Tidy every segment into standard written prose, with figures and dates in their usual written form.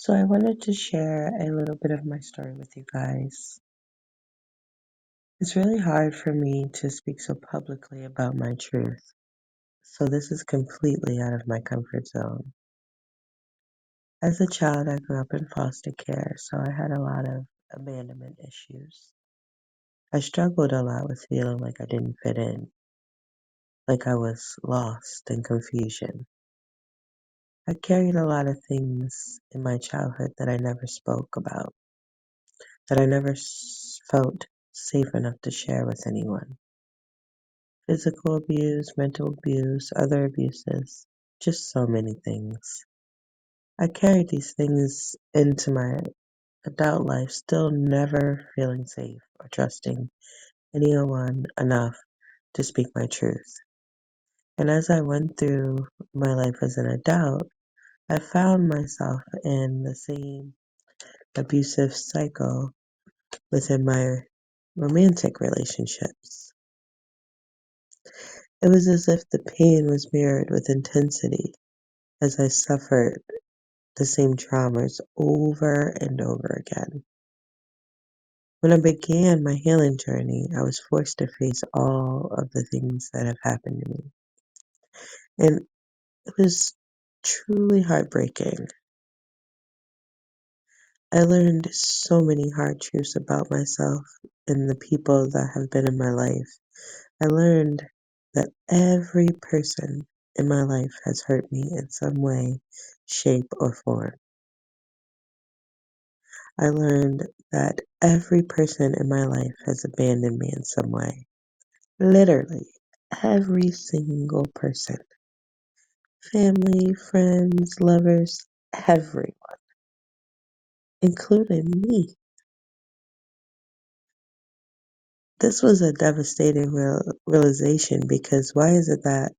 So I wanted to share a little bit of my story with you guys. It's really hard for me to speak so publicly about my truth. So this is completely out of my comfort zone. As a child, I grew up in foster care, so I had a lot of abandonment issues. I struggled a lot with feeling like I didn't fit in, like I was lost in confusion. I carried a lot of things in my childhood that I never spoke about, that I never felt safe enough to share with anyone. Physical abuse, mental abuse, other abuses, just so many things. I carried these things into my adult life, still never feeling safe or trusting anyone enough to speak my truth. And as I went through my life as an adult, I found myself in the same abusive cycle within my romantic relationships. It was as if the pain was mirrored with intensity as I suffered the same traumas over and over again. When I began my healing journey, I was forced to face all of the things that have happened to me. And it was truly heartbreaking. I learned so many hard truths about myself and the people that have been in my life. I learned that every person in my life has hurt me in some way, shape, or form. I learned that every person in my life has abandoned me in some way. Literally, every single person. Family, friends, lovers, everyone, including me. This was a devastating realization because why is it that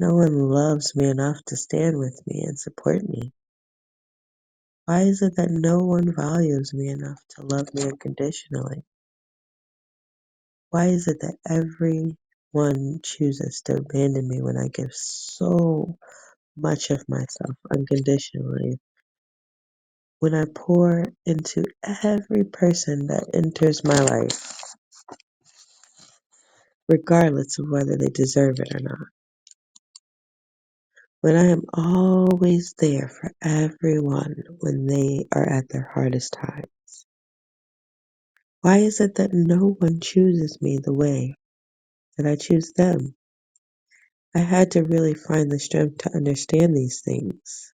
no one loves me enough to stand with me and support me? Why is it that no one values me enough to love me unconditionally? Why is it that everyone chooses to abandon me when I give so much of myself unconditionally? When I pour into every person that enters my life, regardless of whether they deserve it or not. When I am always there for everyone when they are at their hardest time. Why is it that no one chooses me the way that I choose them? I had to really find the strength to understand these things.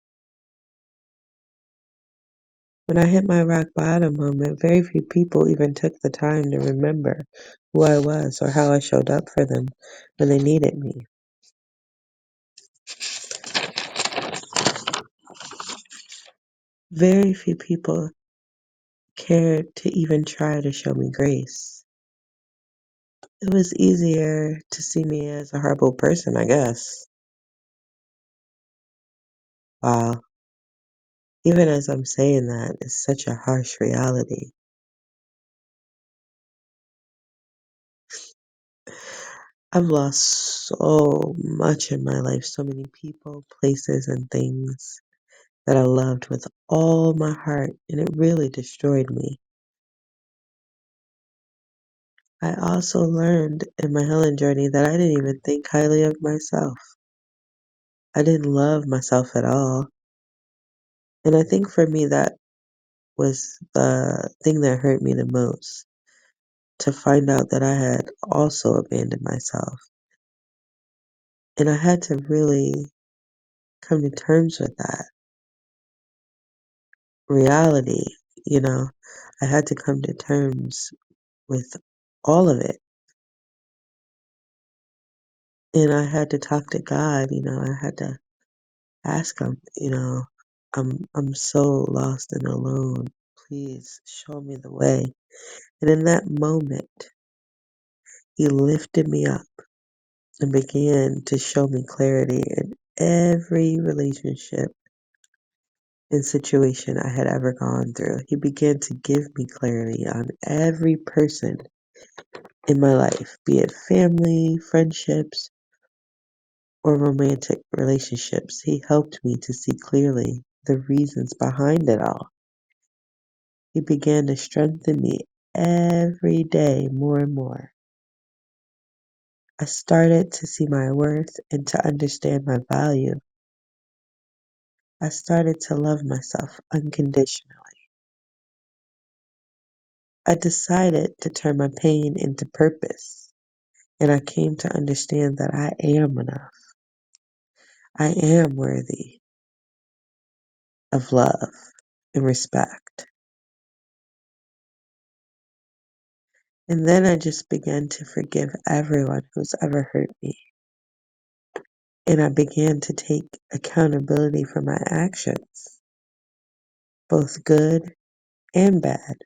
When I hit my rock bottom moment, very few people even took the time to remember who I was or how I showed up for them when they needed me. Very few people cared to even try to show me grace. It was easier to see me as a horrible person, I guess. Wow. Even as I'm saying that, it's such a harsh reality. I've lost so much in my life, so many people, places, and things that I loved with all my heart, and it really destroyed me. I also learned in my healing journey that I didn't even think highly of myself. I didn't love myself at all. And I think for me, that was the thing that hurt me the most, to find out that I had also abandoned myself. And I had to really come to terms with that reality, you know. I had to come to terms with all of it. And I had to talk to God, I had to ask him, I'm so lost and alone. Please show me the way. And in that moment, he lifted me up and began to show me clarity in every relationship and situation I had ever gone through. He began to give me clarity on every person in my life, be it family, friendships, or romantic relationships. He helped me to see clearly the reasons behind it all. He began to strengthen me every day more and more. I started to see my worth and to understand my value. I started to love myself unconditionally. I decided to turn my pain into purpose, and I came to understand that I am enough. I am worthy of love and respect. And then I just began to forgive everyone who's ever hurt me. And I began to take accountability for my actions, both good and bad.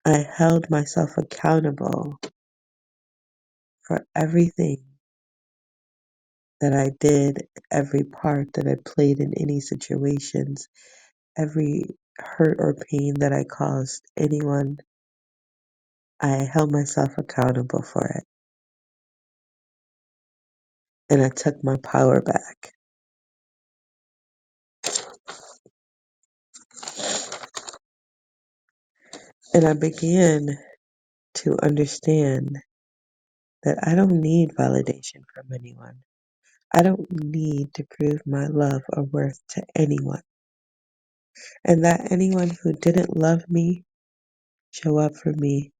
I held myself accountable for everything that I did, every part that I played in any situations, every hurt or pain that I caused anyone. I held myself accountable for it, and I took my power back. And I began to understand that I don't need validation from anyone. I don't need to prove my love or worth to anyone. And that anyone who didn't love me, show up for me,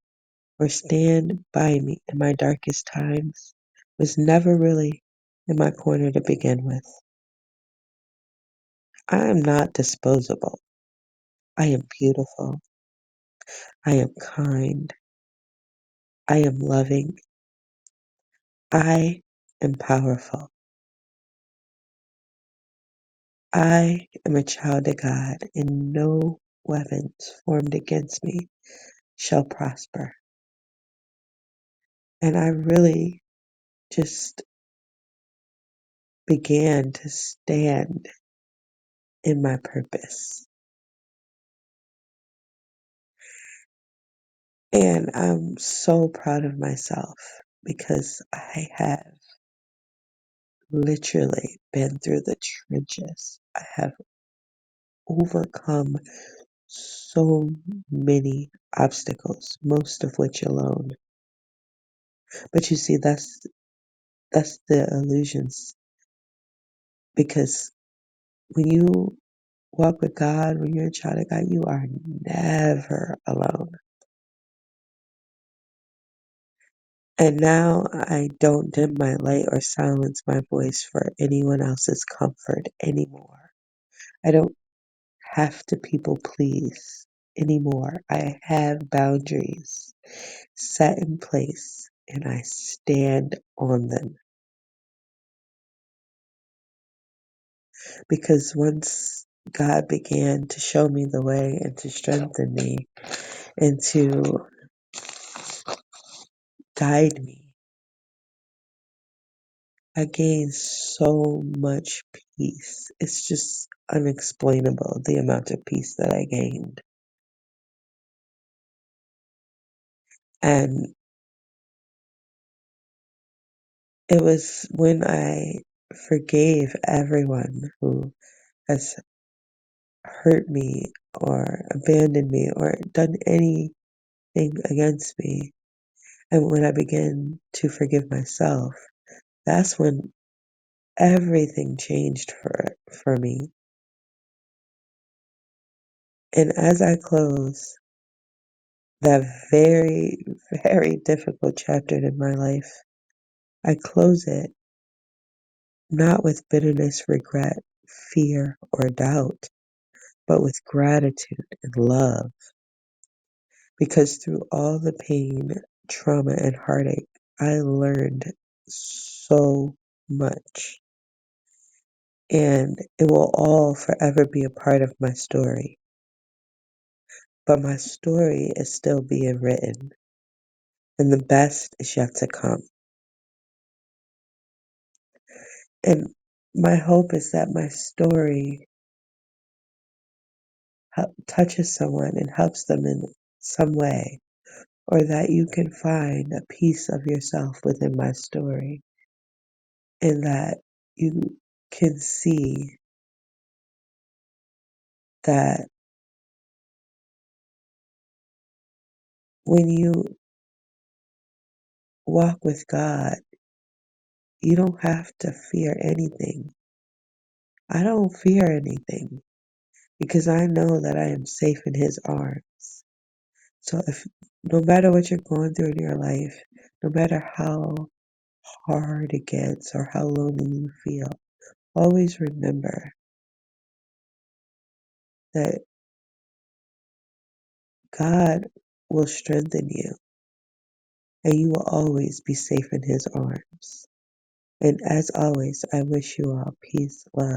or stand by me in my darkest times was never really in my corner to begin with. I am not disposable. I am beautiful. I am kind. I am loving. I am powerful. I am a child of God, and no weapons formed against me shall prosper. And I really just began to stand in my purpose. And I'm so proud of myself because I have literally been through the trenches. I have overcome so many obstacles, most of which alone. But you see, that's the illusions, because when you walk with God, when you're a child of God, you are never alone. And now I don't dim my light or silence my voice for anyone else's comfort anymore. I don't have to people please anymore. I have boundaries set in place and I stand on them. Because once God began to show me the way and to strengthen me and to guide me, I gained so much peace. It's just unexplainable the amount of peace that I gained. And it was when I forgave everyone who has hurt me or abandoned me or done anything against me. And when I began to forgive myself, that's when everything changed for me. And as I close that very, very difficult chapter in my life, I close it not with bitterness, regret, fear, or doubt, but with gratitude and love. Because through all the pain, trauma, and heartache, I learned so much. And it will all forever be a part of my story. But my story is still being written, and the best is yet to come. And my hope is that my story touches someone and helps them in some way, or that you can find a piece of yourself within my story, and that you can see that when you walk with God, you don't have to fear anything. I don't fear anything because I know that I am safe in His arms. So if no matter what you're going through in your life, no matter how hard it gets or how lonely you feel, always remember that God will strengthen you and you will always be safe in His arms. And as always, I wish you all peace, love.